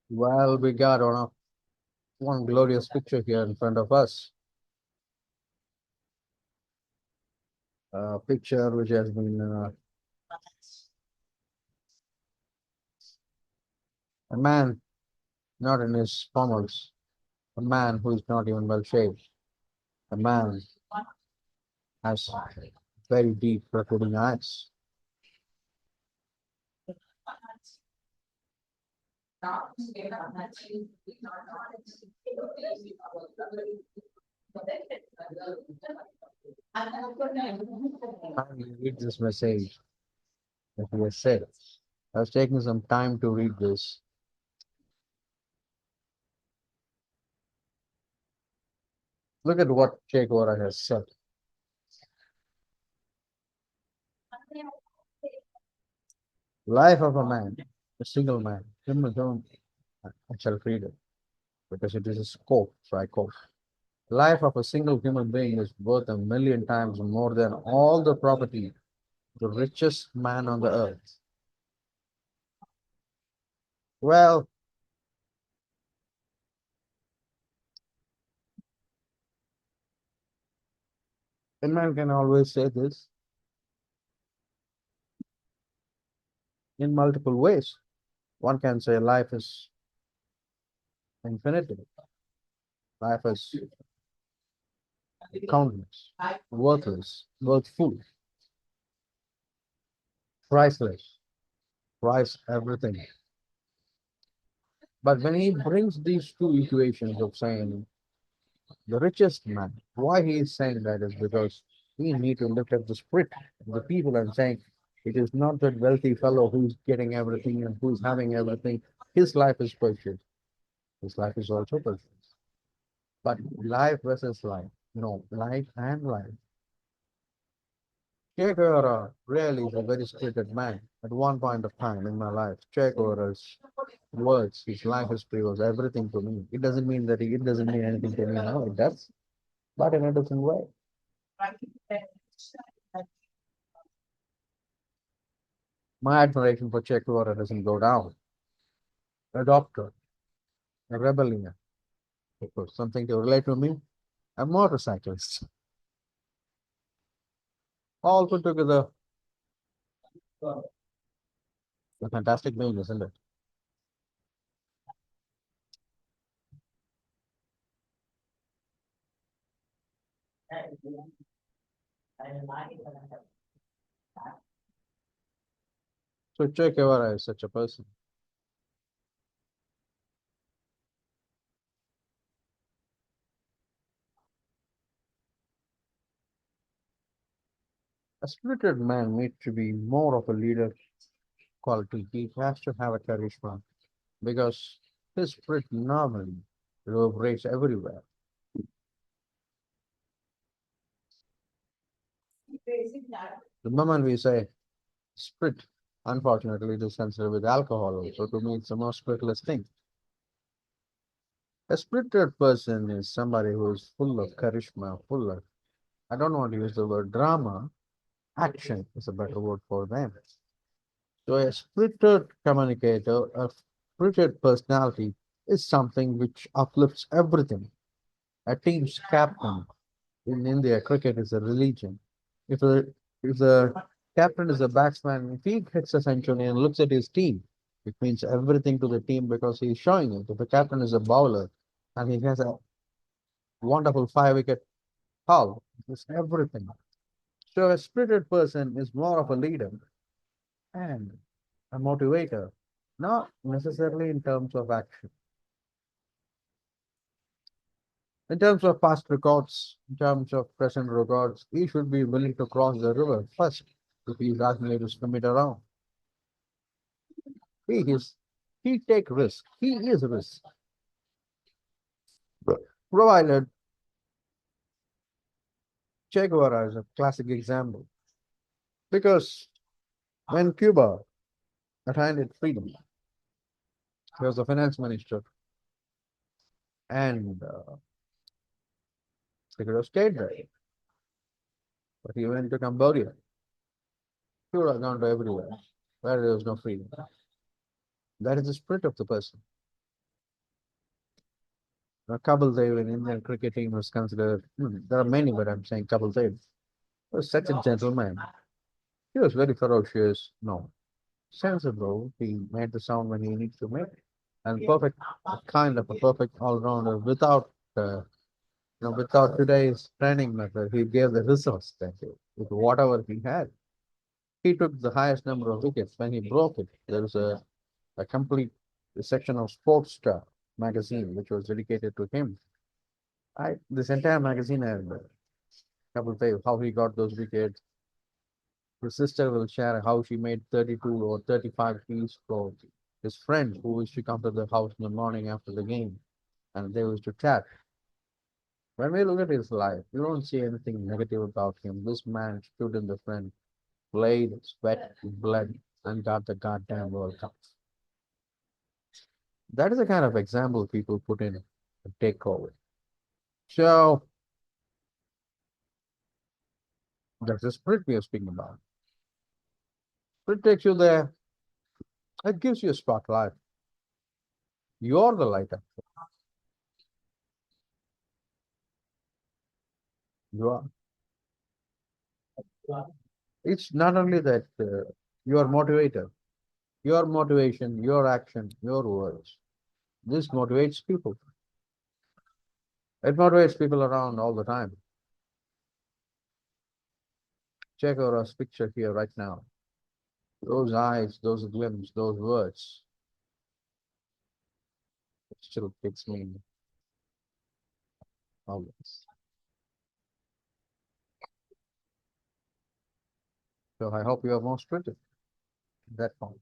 Well, we got one glorious picture here in front of us. A picture which has been a man not in his formals, a man who is not even well shaved, a man has very deep protruding eyes. Finally, read this message that he has said. I was taking some time to read this. Look at what Che Guevara has said. Life of a man, a single man, him alone, I shall read it because it is a quote, so I quote. Life of a single human being is worth a million times more than all the property of the richest man on the earth. Well, a man can always say this in multiple ways. One can say life is infinite, life is countless, worthless, worthful, priceless, price everything. But when he brings these two equations of saying the richest man, why he is saying that is because we need to look at the spirit of the people and saying it is not that wealthy fellow who's getting everything and who's having everything. His life is precious. His life is also precious. But life versus life, no, life and life. Che Guevara really is a very spirited man. At one point of time in my life, Che Guevara's words, his life history was everything to me. It doesn't mean anything to me now. It does, but in a different way. My admiration for Che Guevara doesn't go down. A doctor, a rebellion, of course, something to relate to me, a motorcyclist. All put together, a fantastic name, isn't it? So Che Guevara is such a person. A spirited man needs to be more of a leader quality. He has to have a charisma because his spirit normally reverberates everywhere. The moment we say spirit, unfortunately, it is considered with alcohol also. To me, it's the most spiritless thing. A spirited person is somebody who is full of charisma, full of, I don't want to use the word drama, action is a better word for them. So a spirited communicator, a spirited personality is something which uplifts everything. A team's captain in India, cricket is a religion. If the if the captain is a batsman, if he hits a century and looks at his team, it means everything to the team because he's showing it. If the captain is a bowler and he has a wonderful 5 wicket haul, it's everything. So a spirited person is more of a leader and a motivator, not necessarily in terms of action. In terms of past records, in terms of present records, he should be willing to cross the river first if he is asking you to swim it around. He is he take risk. He is risk. Provided Che Guevara is a classic example. Because when Cuba attained its freedom, he was the finance minister and Secretary of State there. But he went to Cambodia. He would have gone to everywhere where there was no freedom. That is the spirit of the person. Kapil Dev in Indian cricket team was considered, there are many, but I'm saying Kapil Dev was such a gentleman. He was very ferocious, no, sensible. He made the sound when he needs to make, and perfect, kind of a perfect all-rounder without, without today's training method. He gave the results that day with whatever he had. He took the highest number of wickets. When he broke it, there was a complete section of Sports Star magazine which was dedicated to him. This entire magazine had a couple of days how he got those wickets. His sister will share how she made 32 or 35 teas for his friend who used to come to the house in the morning after the game, and they used to chat. When we look at his life, you don't see anything negative about him. This man stood in the front, played, sweat, blood, and got the goddamn World Cup. That is the kind of example people put in a takeover. So that's the spirit we are speaking about. Spirit takes you there. It gives you a spotlight. You're the lighter. You are. It's not only that you are motivated. Your motivation, your action, your words. This motivates people. It motivates people around all the time. Check out our picture here right now. Those eyes, those glimpses, those words. It still fits me always. So I hope you are more spirited at that point.